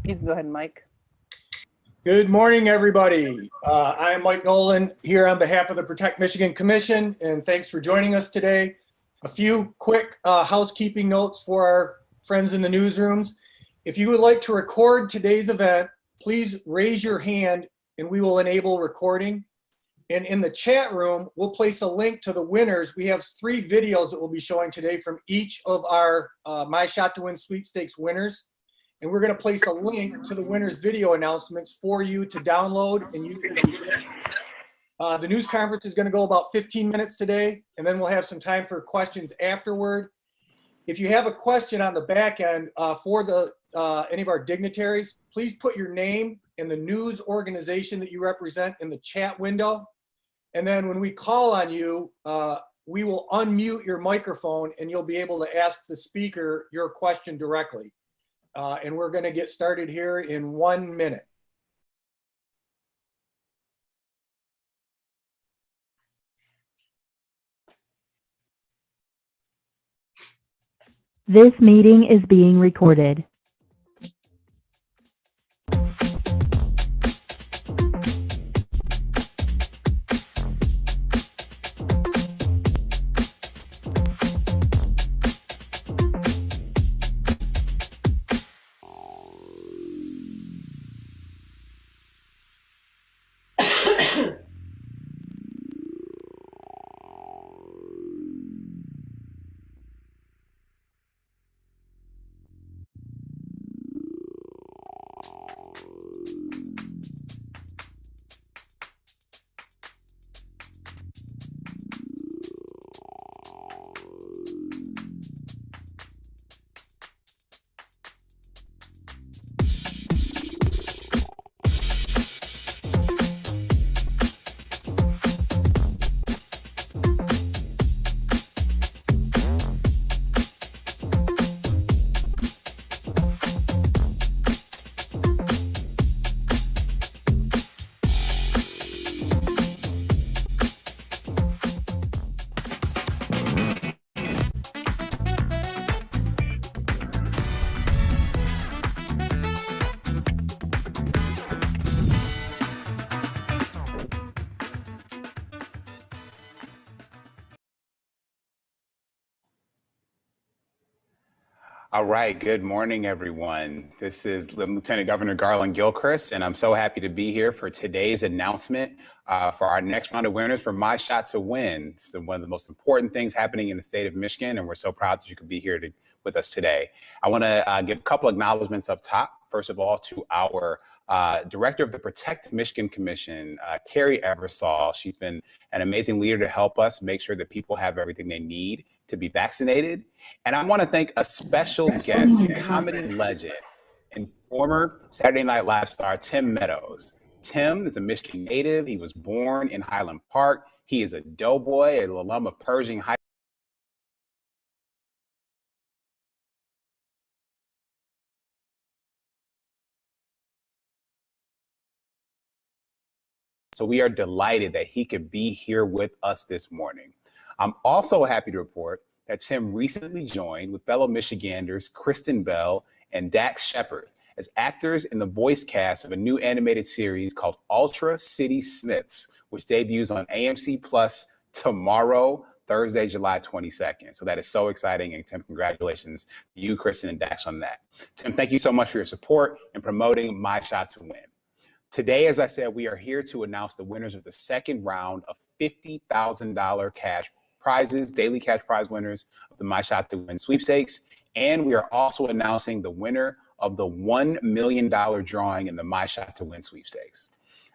You can go ahead, Mike. Good morning, everybody. I am Mike Nolan here on behalf of the Protect Michigan Commission, and thanks for joining us today. A few quick housekeeping notes for our friends in the newsrooms. If you would like to record today's event, please raise your hand and we will enable recording. And in the chat room, we'll place a link to the winners. We have 3 videos that we'll be showing today from each of our My Shot to Win sweepstakes winners. And we're going to place a link to the winners' video announcements for you to download and use. The news conference is going to go about 15 minutes today, and then we'll have some time for questions afterward. If you have a question on the back end for any of our dignitaries, please put your name and the news organization that you represent in the chat window. And then when we call on you, we will unmute your microphone and you'll be able to ask the speaker your question directly. And we're going to get started here in 1 minute. This meeting is being recorded. All right, good morning, everyone. This is Lieutenant Governor Garland Gilchrist, and I'm so happy to be here for today's announcement for our next round of winners for My Shot to Win. It's one of the most important things happening in the state of Michigan, and we're so proud that you could be here with us today. I want to give a couple acknowledgments up top. First of all, to our Director of the Protect Michigan Commission, Carrie Eversole. She's been an amazing leader to help us make sure that people have everything they need to be vaccinated. And I want to thank a special guest, comedy legend and former Saturday Night Live star, Tim Meadows. Tim is a Michigan native. He was born in Highland Park. He is a doughboy, an alum of Pershing High. So we are delighted that he could be here with us this morning. I'm also happy to report that Tim recently joined with fellow Michiganders Kristen Bell and Dax Shepard as actors in the voice cast of a new animated series called Ultra City Smiths, which debuts on AMC Plus tomorrow, Thursday, July 22nd. So that is so exciting. And Tim, congratulations to you, Kristen, and Dax on that. Tim, thank you so much for your support in promoting My Shot to Win. Today, as I said, we are here to announce the winners of the second round of $50,000 cash prizes, daily cash prize winners of the My Shot to Win sweepstakes. And we are also announcing the winner of the $1 million drawing in the My Shot to Win sweepstakes.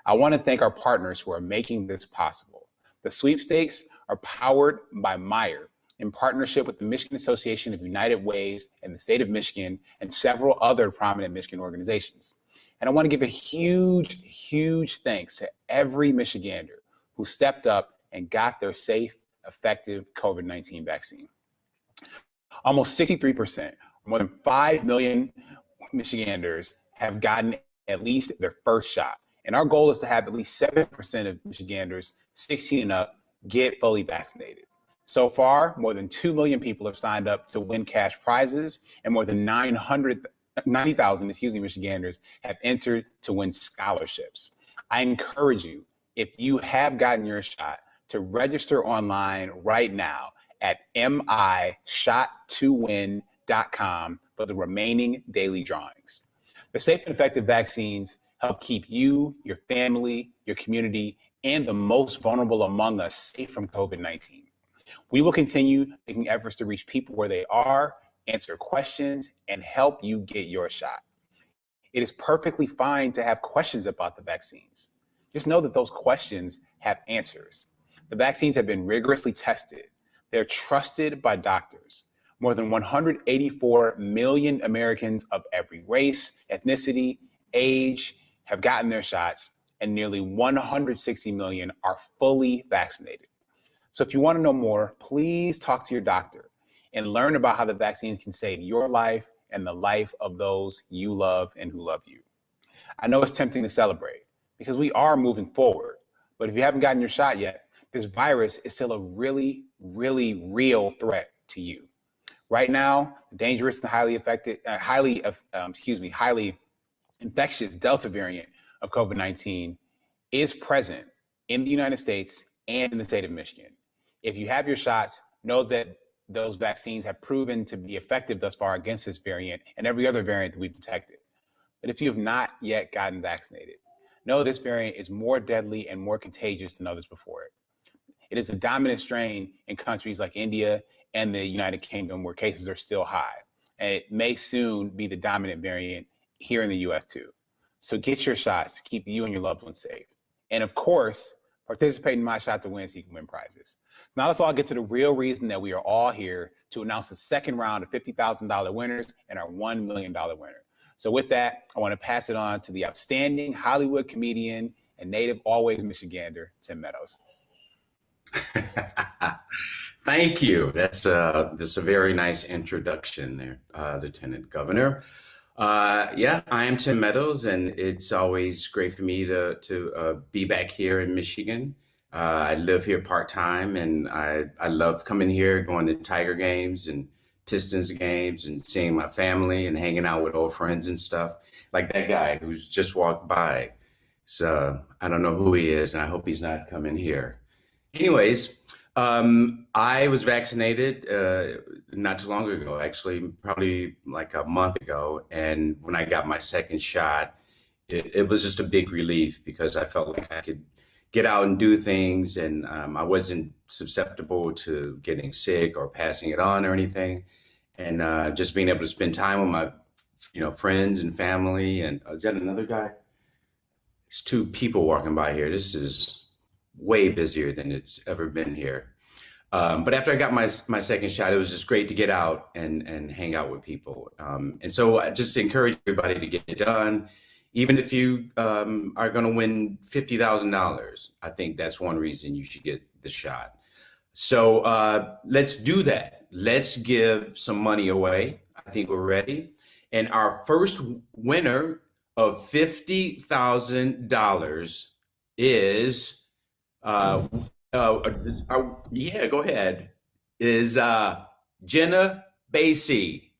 I want to thank our partners who are making this possible. The sweepstakes are powered by Meyer in partnership with the Michigan Association of United Ways and the state of Michigan and several other prominent Michigan organizations. And I want to give a huge, huge thanks to every Michigander who stepped up and got their safe, effective COVID-19 vaccine. Almost 63%, more than 5 million Michiganders have gotten at least their first shot. And our goal is to have at least 7% of Michiganders 16 and up get fully vaccinated. So far, more than 2 million people have signed up to win cash prizes, and more than Michiganders have entered to win scholarships. I encourage you, if you have gotten your shot, to register online right now at mishot2win.com for the remaining daily drawings. The safe and effective vaccines help keep you, your family, your community, and the most vulnerable among us safe from COVID-19. We will continue making efforts to reach people where they are, answer questions, and help you get your shot. It is perfectly fine to have questions about the vaccines. Just know that those questions have answers. The vaccines have been rigorously tested. They're trusted by doctors. More than 184 million Americans of every race, ethnicity, age have gotten their shots, and nearly 160 million are fully vaccinated. So if you want to know more, please talk to your doctor and learn about how the vaccines can save your life and the life of those you love and who love you. I know it's tempting to celebrate because we are moving forward, but if you haven't gotten your shot yet, this virus is still a really, really real threat to you. Right now, the dangerous and highly infectious Delta variant of COVID-19 is present in the United States and in the state of Michigan. If you have your shots, know that those vaccines have proven to be effective thus far against this variant and every other variant that we've detected. But if you have not yet gotten vaccinated, know this variant is more deadly and more contagious than others before it. It is a dominant strain in countries like India and the United Kingdom where cases are still high. And it may soon be the dominant variant here in the US too. So get your shots to keep you and your loved ones safe. And of course, participate in My Shot to Win so you can win prizes. Now let's all get to the real reason that we are all here to announce the second round of $50,000 winners and our $1 million winner. So with that, I want to pass it on to the outstanding Hollywood comedian and native always Michigander, Tim Meadows. Thank you. That's a very nice introduction there, Lieutenant Governor. Yeah, I am Tim Meadows, and it's always great for me to be back here in Michigan. I live here part-time, and I love coming here, going to Tiger games and Pistons games and seeing my family and hanging out with old friends and stuff, like that guy who's just walked by. So I don't know who he is, and I hope he's not coming here. Anyways, I was vaccinated not too long ago, actually, probably like a month ago. And when I got my second shot, it was just a big relief because I felt like I could get out and do things, and I wasn't susceptible to getting sick or passing it on or anything. And just being able to spend time with my, friends and family. And is that another guy? There's two people walking by here. This is way busier than it's ever been here. But after I got my second shot, it was just great to get out and hang out with people. And so I just encourage everybody to get it done. Even if you are going to win $50,000, I think that's one reason you should get the shot. So let's do that. Let's give some money away. I think we're ready. And our first winner of $50,000 is, yeah, go ahead, is Jenna Basie.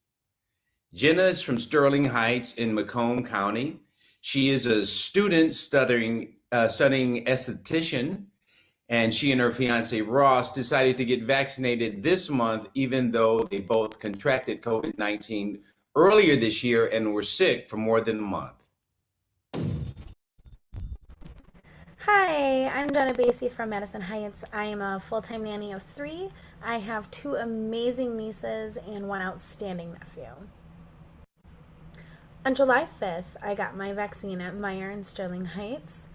Jenna is from Sterling Heights in Macomb County. She is a student studying esthetician, and she and her fiance Ross decided to get vaccinated this month, even though they both contracted COVID-19 earlier this year and were sick for more than a month. Hi, I'm Jenna Basie from Madison Heights. I am a full-time nanny of 3. I have 2 amazing nieces and 1 outstanding nephew. On July 5th, I got my vaccine at Meyer in Sterling Heights.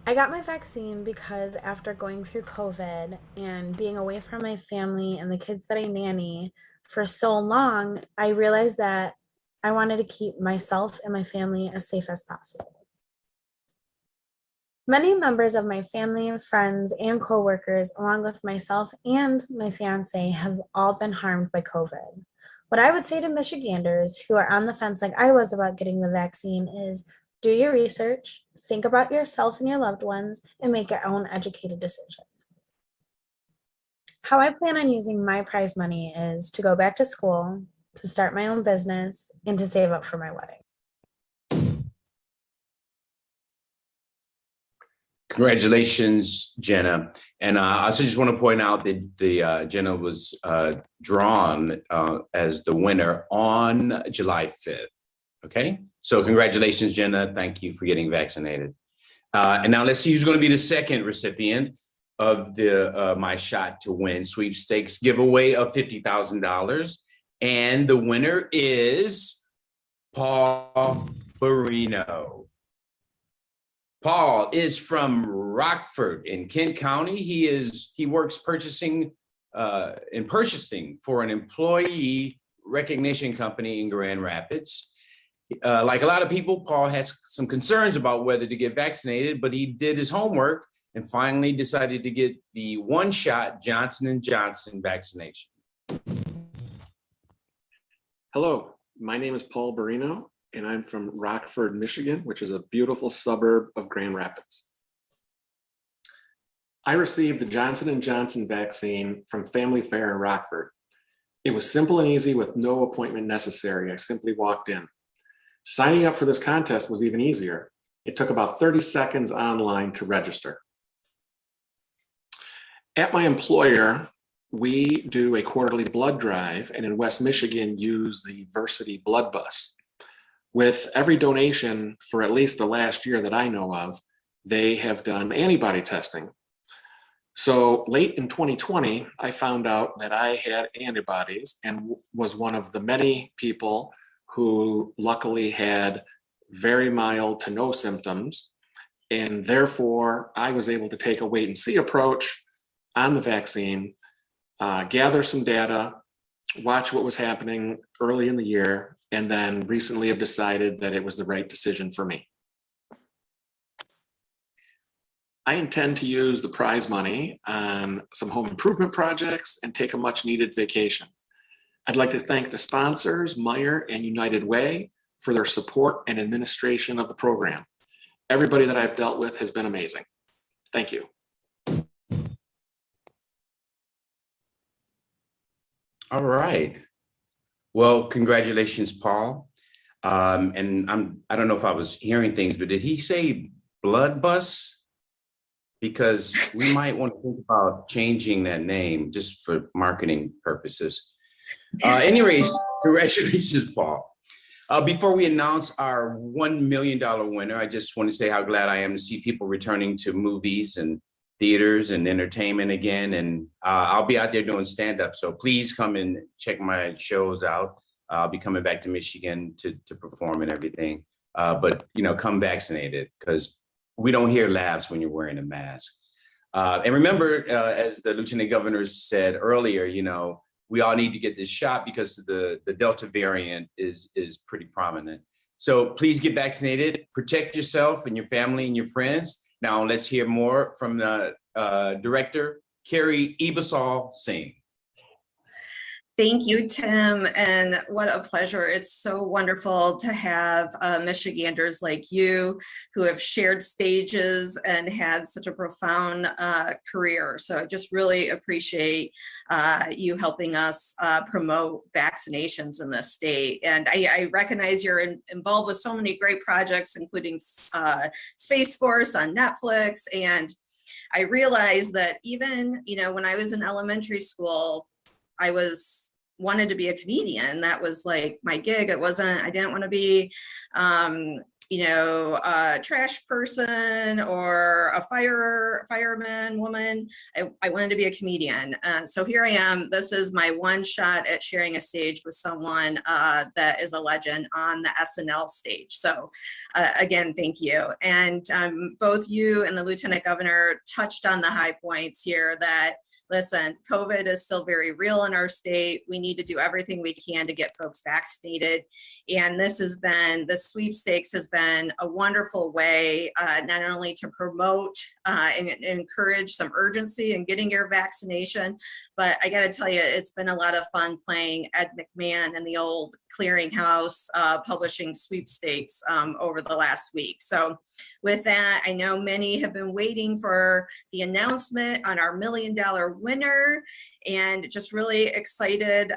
I got my vaccine because after going through COVID and being away from my family and the kids that I nanny for so long, I realized that I wanted to keep myself and my family as safe as possible. Many members of my family and friends and coworkers, along with myself and my fiance, have all been harmed by COVID. What I would say to Michiganders who are on the fence like I was about getting the vaccine is do your research, think about yourself and your loved ones, and make your own educated decision. How I plan on using my prize money is to go back to school, to start my own business, and to save up for my wedding. Congratulations, Jenna. And I also just want to point out that Jenna was drawn as the winner on July 5th. Okay, so congratulations, Jenna. Thank you for getting vaccinated. And now let's see who's going to be the second recipient of the My Shot to Win sweepstakes giveaway of $50,000. And the winner is Paul Barino. Paul is from Rockford in Kent County. He works purchasing for an employee recognition company in Grand Rapids. Like a lot of people, Paul has some concerns about whether to get vaccinated, but he did his homework and finally decided to get the one-shot Johnson & Johnson vaccination. Hello, my name is Paul Barino, and I'm from Rockford, Michigan, which is a beautiful suburb of Grand Rapids. I received the Johnson & Johnson vaccine from Family Fair in Rockford. It was simple and easy with no appointment necessary. I simply walked in. Signing up for this contest was even easier. It took about 30 seconds online to register. At my employer, we do a quarterly blood drive, and in West Michigan use the Versity Blood Bus. With every donation for at least the last year that I know of, they have done antibody testing. So late in 2020, I found out that I had antibodies and was one of the many people who luckily had very mild to no symptoms. And therefore, I was able to take a wait and see approach on the vaccine, gather some data, watch what was happening early in the year, and then recently have decided that it was the right decision for me. I intend to use the prize money on some home improvement projects and take a much needed vacation. I'd like to thank the sponsors, Meyer and United Way, for their support and administration of the program. Everybody that I've dealt with has been amazing. Thank you. All right. Well, congratulations, Paul. And I don't know if I was hearing things, but did he say blood bus? Because we might want to think about changing that name just for marketing purposes. Anyways, congratulations, Paul. Before we announce our $1 million winner, I just want to say how glad I am to see people returning to movies and theaters and entertainment again. And I'll be out there doing stand-up. So please come and check my shows out. I'll be coming back to Michigan to perform and everything. But, come vaccinated, because we don't hear laughs when you're wearing a mask. And remember, as the Lieutenant Governor said earlier, we all need to get this shot because the Delta variant is pretty prominent. So please get vaccinated, protect yourself and your family and your friends. Now let's hear more from the director, Carrie Ebasal Singh. Thank you, Tim, and what a pleasure. It's so wonderful to have Michiganders like you who have shared stages and had such a profound career. So I just really appreciate you helping us promote vaccinations in this state. And I recognize you're involved with so many great projects, including Space Force on Netflix. And I realized that even, when I was in elementary school, I wanted to be a comedian. That was like my gig. I didn't want to be, a trash person or a fireman woman. I wanted to be a comedian. So here I am. This is my one shot at sharing a stage with someone that is a legend on the SNL stage. So again, thank you. And both you and the Lieutenant Governor touched on the high points here that, listen, COVID is still very real in our state. We need to do everything we can to get folks vaccinated. And the sweepstakes has been a wonderful way not only to promote and encourage some urgency in getting your vaccination, but I got to tell you, it's been a lot of fun playing Ed McMahon in the old clearinghouse publishing sweepstakes over the last week. So with that, I know many have been waiting for the announcement on our $1 million winner, and just really excited.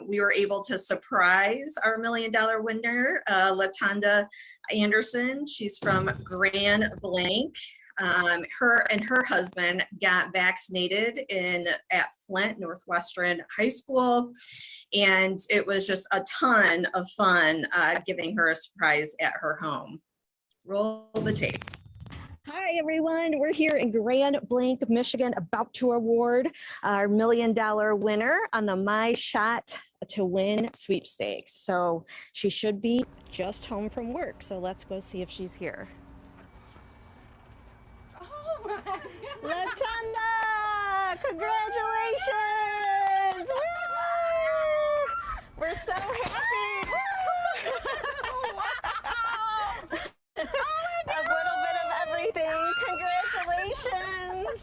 We were able to surprise our $1 million winner, Latanda Anderson. She's from Grand Blanc. Her and her husband got vaccinated at Flint Northwestern High School, and it was just a ton of fun giving her a surprise at her home. Roll the tape. Hi, everyone. We're here in Grand Blanc, Michigan, about to award our $1 million winner on the My Shot to Win sweepstakes. So she should be just home from work. So let's go see if she's here. Oh my God. Latanda, congratulations. Woo! We're so happy. A little bit of everything. Congratulations.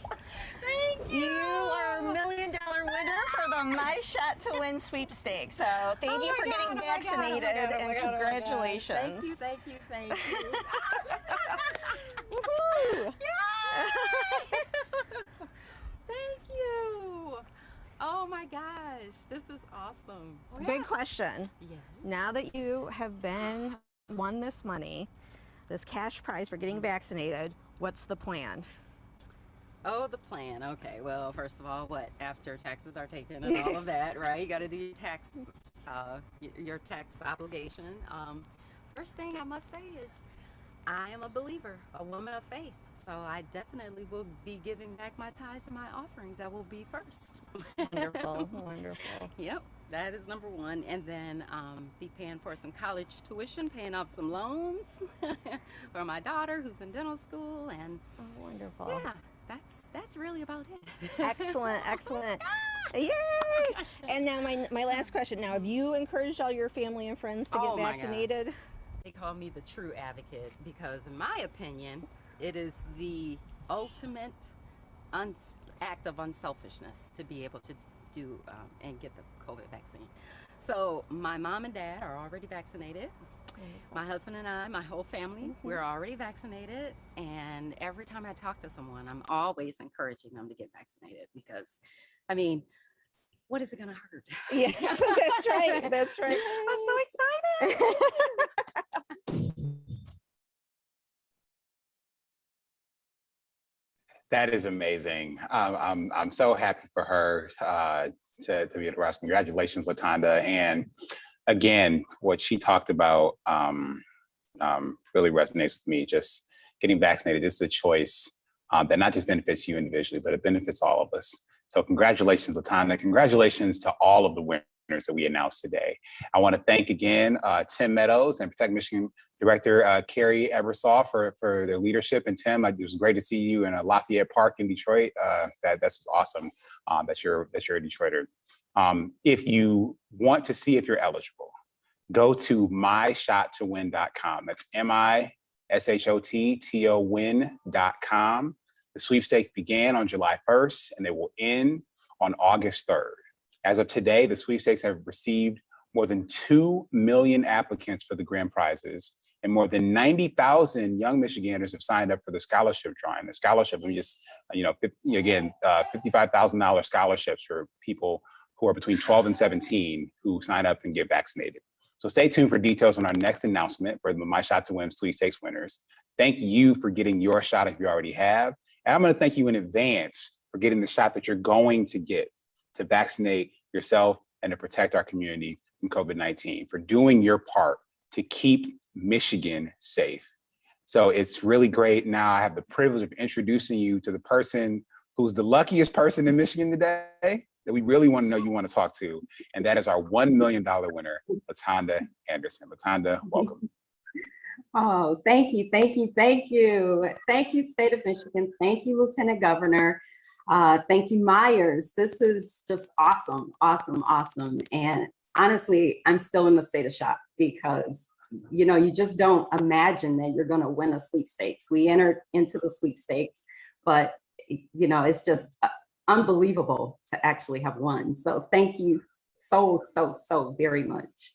Thank you. You are a $1 million winner for the My Shot to Win sweepstakes. So thank you for getting vaccinated and congratulations. Thank you. Woohoo! Thank you. Oh my gosh, this is awesome. Big question. Yeah. Now that you have won this money, this cash prize for getting vaccinated, what's the plan? Oh, the plan. Okay. Well, first of all, after taxes are taken and all of that, right? You got to do your tax obligation. First thing I must say is I am a believer, a woman of faith. So I definitely will be giving back my tithes and my offerings. That will be first. Wonderful, wonderful. Yep, that is number one. And then be paying for some college tuition, paying off some loans for my daughter who's in dental school. And Wonderful. yeah, that's really about it. Excellent, excellent. Yay! And now my last question. Now, have you encouraged all your family and friends to get Oh my vaccinated? gosh. They call me the true advocate because, in my opinion, it is the ultimate act of unselfishness to be able to do and get the COVID vaccine. So my mom and dad are already vaccinated. My husband and I, my whole family, we're already vaccinated. And every time I talk to someone, I'm always encouraging them to get vaccinated because, I mean, what is it going to hurt? Yes, that's right. That's right. I'm so excited. That is amazing. I'm so happy for her to be able to ask. Congratulations, Latanda. And again, what she talked about really resonates with me. Just getting vaccinated is a choice that not just benefits you individually, but it benefits all of us. So congratulations, Latanda. Congratulations to all of the winners that we announced today. I want to thank again Tim Meadows and Protect Michigan Director Carrie Ebersol for their leadership. And Tim, it was great to see you in Lafayette Park in Detroit. That's just awesome that you're a Detroiter. If you want to see if you're eligible, go to myshot2win.com. That's MISHOTTOWIN.com. The sweepstakes began on July 1st and they will end on August 3rd. As of today, the sweepstakes have received more than 2 million applicants for the grand prizes, and more than 90,000 young Michiganders have signed up for the scholarship drawing. The scholarship, we just, $55,000 scholarships for people who are between 12 and 17 who sign up and get vaccinated. So stay tuned for details on our next announcement for the My Shot to Win sweepstakes winners. Thank you for getting your shot if you already have. And I'm going to thank you in advance for getting the shot that you're going to get to vaccinate yourself and to protect our community from COVID-19, for doing your part to keep Michigan safe. So it's really great. Now I have the privilege of introducing you to the person who's the luckiest person in Michigan today that we really want to know you want to talk to. And that is our $1 million winner, Latanda Anderson. Latanda, welcome. Oh, thank you. Thank you, State of Michigan. Thank you, Lieutenant Governor. Thank you, Myers. This is just awesome. And honestly, I'm still in the state of shock because, you just don't imagine that you're going to win a sweepstakes. We entered into the sweepstakes, but, it's just unbelievable to actually have won. So thank you so very much.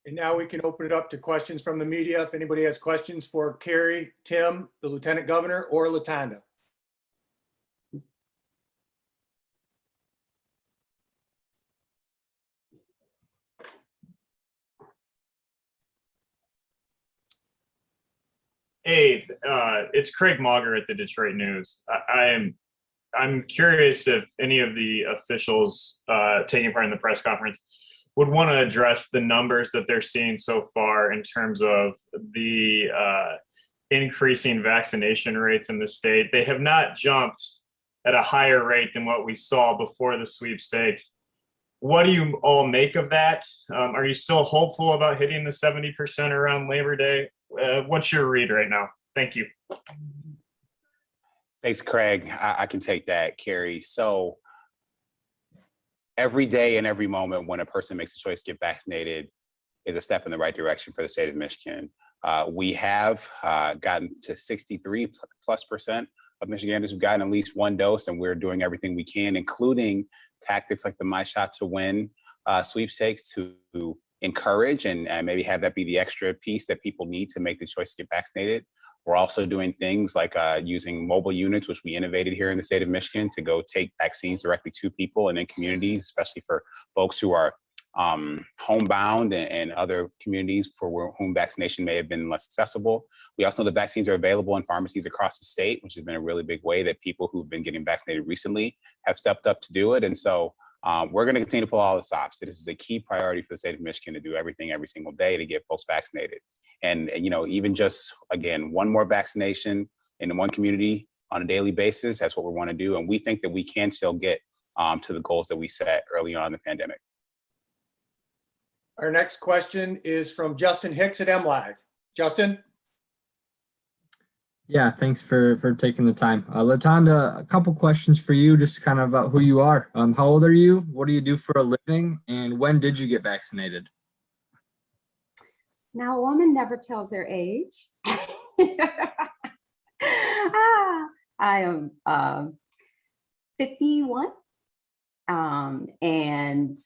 And now we can open it up to questions from the media. If anybody has questions for Carrie, Tim, the Lieutenant Governor, or Latanda. Hey, it's Craig Mauger at the Detroit News. I'm curious if any of the officials taking part in the press conference would want to address the numbers that they're seeing so far in terms of the increasing vaccination rates in the state. They have not jumped at a higher rate than what we saw before the sweepstakes. What do you all make of that? Are you still hopeful about hitting the 70% around Labor Day? What's your read right now? Thank you. Thanks, Craig. I can take that, Carrie. So every day and every moment when a person makes a choice to get vaccinated is a step in the right direction for the state of Michigan. We have gotten to 63+% of Michiganders who've gotten at least one dose, and we're doing everything we can, including tactics like the My Shot to Win sweepstakes to encourage and maybe have that be the extra piece that people need to make the choice to get vaccinated. We're also doing things like using mobile units, which we innovated here in the state of Michigan, to go take vaccines directly to people and in communities, especially for folks who are homebound and other communities for whom vaccination may have been less accessible. We also know that vaccines are available in pharmacies across the state, which has been a really big way that people who've been getting vaccinated recently have stepped up to do it. And so we're going to continue to pull all the stops. This is a key priority for the state of Michigan to do everything every single day to get folks vaccinated. And you know, even just, again, one more vaccination in one community on a daily basis, that's what we want to do. And we think that we can still get to the goals that we set early on in the pandemic. Our next question is from Justin Hicks at MLive. Justin? Yeah, thanks for taking the time. Latanda, a couple questions for you, just kind of about who you are. How old are you? What do you do for a living? And when did you get vaccinated? Now, a woman never tells her age. I am 51. And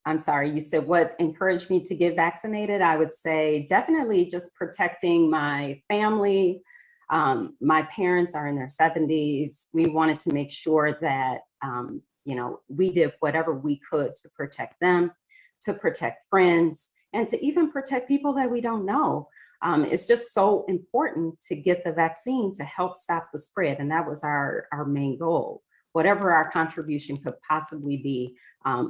I'm sorry, you said what encouraged me to get vaccinated? I would say definitely just protecting my family. My parents are in their 70s. We wanted to make sure that, we did whatever we could to protect them, to protect friends, and to even protect people that we don't know. It's just so important to get the vaccine to help stop the spread. And that was our main goal. Whatever our contribution could possibly be,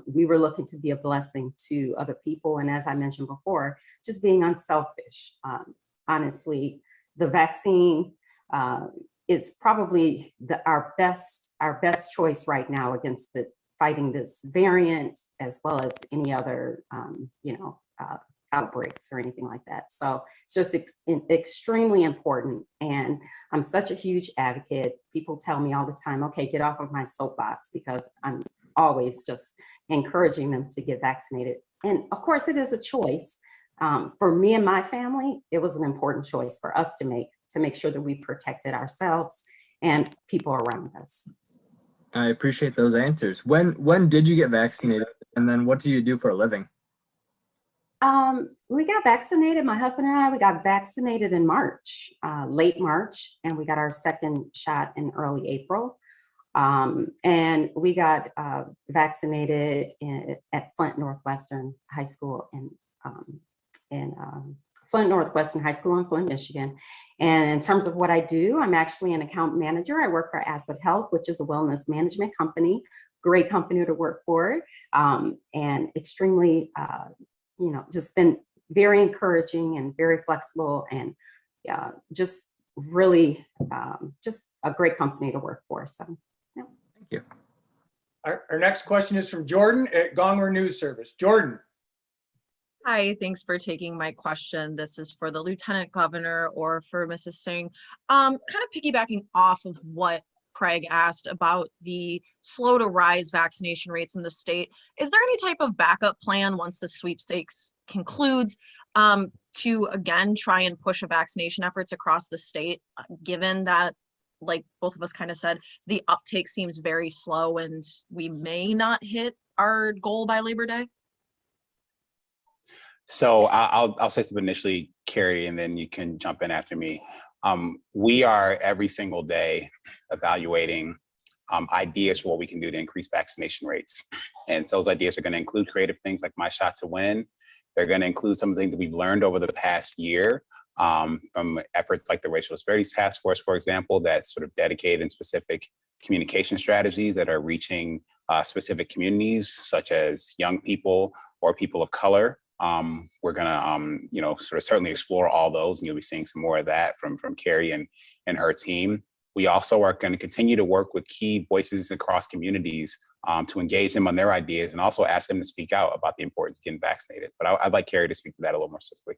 we were looking to be a blessing to other people. And as I mentioned before, just being unselfish. Honestly, the vaccine is probably our best choice right now against fighting this variant, as well as any other, outbreaks or anything like that. So it's just extremely important. And I'm such a huge advocate. People tell me all the time, okay, get off of my soapbox, because I'm always just encouraging them to get vaccinated. And of course, it is a choice. For me and my family, it was an important choice for us to make sure that we protected ourselves and people around us. I appreciate those answers. When did you get vaccinated? And then what do you do for a living? We got vaccinated, my husband and I, we got vaccinated in March, late March, and we got our second shot in early April. And we got vaccinated at Flint Northwestern High School in Flint Northwestern High School in Flint, Michigan. And in terms of what I do, I'm actually an account manager. I work for Asset Health, which is a wellness management company, great company to work for, and extremely, just been very encouraging and very flexible, and just really just a great company to work for. So, yeah. Thank you. Our next question is from Jordan at Gongor News Service. Jordan. Hi, thanks for taking my question. This is for the Lieutenant Governor or for Mrs. Singh. Kind of piggybacking off of what Craig asked about the slow to rise vaccination rates in the state. Is there any type of backup plan once the sweepstakes concludes to again try and push a vaccination efforts across the state, given that, like both of us kind of said, the uptake seems very slow and we may not hit our goal by Labor Day? So I'll say something initially, Carrie, and then you can jump in after me. We are every single day evaluating ideas for what we can do to increase vaccination rates. And so those ideas are going to include creative things like My Shot to Win. They're going to include some of the things that we've learned over the past year from efforts like the Racial Disparities Task Force, for example, that's sort of dedicated in specific communication strategies that are reaching specific communities, such as young people or people of color. We're gonna, sort of certainly explore all those, and you'll be seeing some more of that from Carrie and her team. We also are going to continue to work with key voices across communities to engage them on their ideas and also ask them to speak out about the importance of getting vaccinated. But I'd like Carrie to speak to that a little more specifically.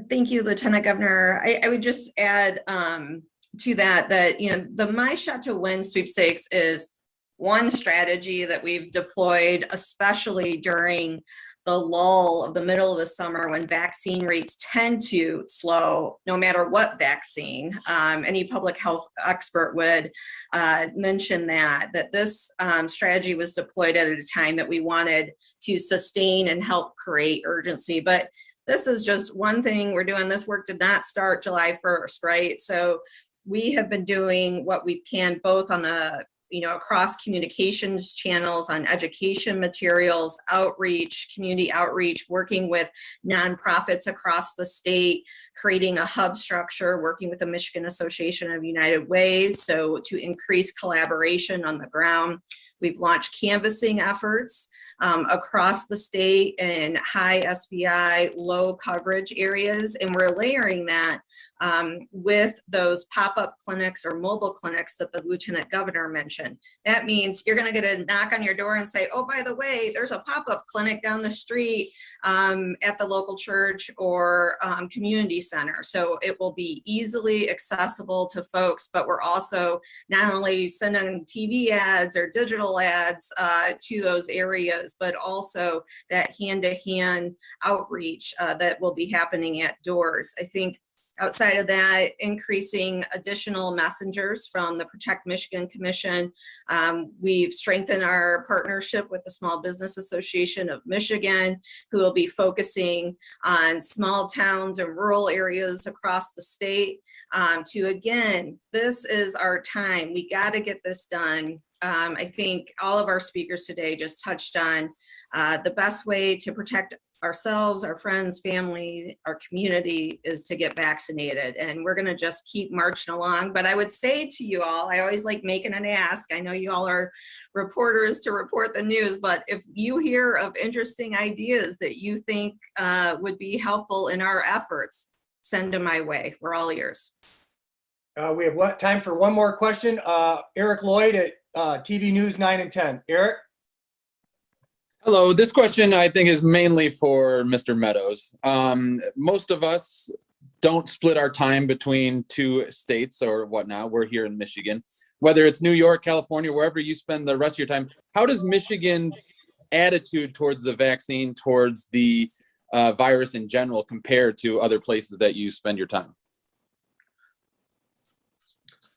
Thank you, Lieutenant Governor. I would just add to that the My Shot to Win sweepstakes is one strategy that we've deployed, especially during the lull of the middle of the summer when vaccine rates tend to slow, no matter what vaccine. Any public health expert would mention that this strategy was deployed at a time that we wanted to sustain and help create urgency. But this is just one thing we're doing. This work did not start July 1st, right? So we have been doing what we can both on the across communications channels, on education materials, outreach, community outreach, working with nonprofits across the state, creating a hub structure, working with the Michigan Association of United Ways, so to increase collaboration on the ground. We've launched canvassing efforts across the state in high SVI, low coverage areas, and we're layering that with those pop-up clinics or mobile clinics that the Lieutenant Governor mentioned. That means you're going to get a knock on your door and say, oh, by the way, there's a pop-up clinic down the street at the local church or community center. So it will be easily accessible to folks, but we're also not only sending TV ads or digital ads to those areas, but also that hand-to-hand outreach that will be happening at doors. I think outside of that, increasing additional messengers from the Protect Michigan Commission. We've strengthened our partnership with the Small Business Association of Michigan, who will be focusing on small towns and rural areas across the state to, again, this is our time. We got to get this done. I think all of our speakers today just touched on the best way to protect ourselves, our friends, family, our community is to get vaccinated. And we're gonna just keep marching along. But I would say to you all, I always like making an ask. I know you all are reporters to report the news, but if you hear of interesting ideas that you think would be helpful in our efforts, send them my way. We're all ears. We have time for one more question. Eric Lloyd at TV News 9 and 10. Eric? Hello, this question I think is mainly for Mr. Meadows. Most of us don't split our time between two states or whatnot. We're here in Michigan. Whether it's New York, California, wherever you spend the rest of your time, how does Michigan's attitude towards the vaccine, towards the virus in general, compare to other places that you spend your time?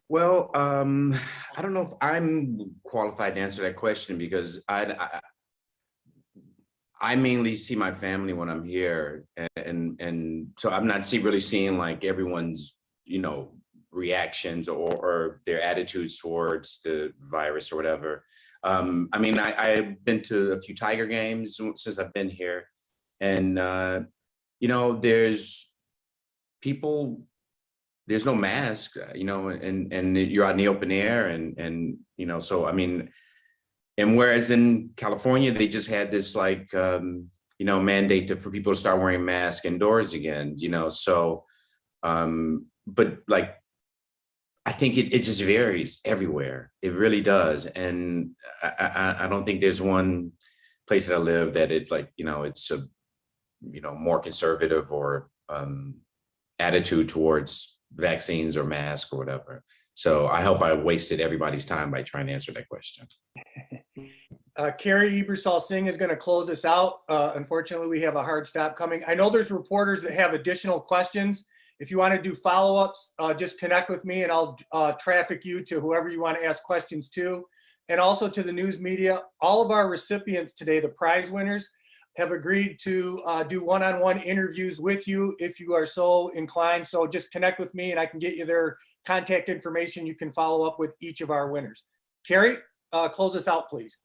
Well, I don't know if I'm qualified to answer that question because I mainly see my family when I'm here, and so I'm not really seeing like everyone's reactions or their attitudes towards the virus or whatever. I mean, I've been to a few Tiger games since I've been here, and there's no mask, and you're out in the open air, and so I mean. And whereas in California, they just had this mandate for people to start wearing masks indoors again, so, but like, I think it just varies everywhere. It really does. And I don't think there's one place that I live that it's like, it's a, more conservative or attitude towards vaccines or masks or whatever. So I hope I wasted everybody's time by trying to answer that question. Carrie Ebersol Singh is going to close us out. Unfortunately, we have a hard stop coming. I know there's reporters that have additional questions. If you want to do follow-ups, just connect with me and I'll traffic you to whoever you want to ask questions to. And also to the news media, all of our recipients today, the prize winners, have agreed to do one-on-one interviews with you if you are so inclined. So just connect with me and I can get you their contact information. You can follow up with each of our winners. Carrie, close us out, please.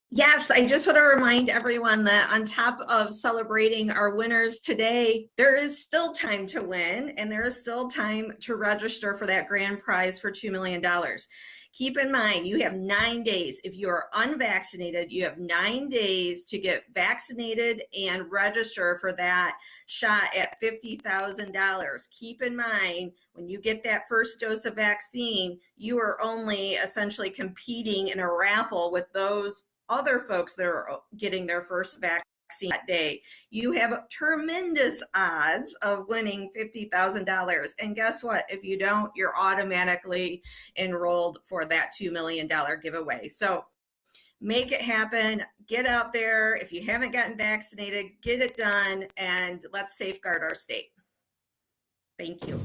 Yes, I just want to remind everyone that on top of celebrating our winners today, there is still time to win and there is still time to register for that grand prize for $2 million. Keep in mind, you have 9 days. If you are unvaccinated, you have 9 days to get vaccinated and register for that shot at $50,000. Keep in mind, when you get that first dose of vaccine, you are only essentially competing in a raffle with those other folks that are getting their first vaccine that day. You have tremendous odds of winning $50,000. And guess what? If you don't, you're automatically enrolled for that $2 million giveaway. So make it happen. Get out there. If you haven't gotten vaccinated, get it done, and let's safeguard our state. Thank you.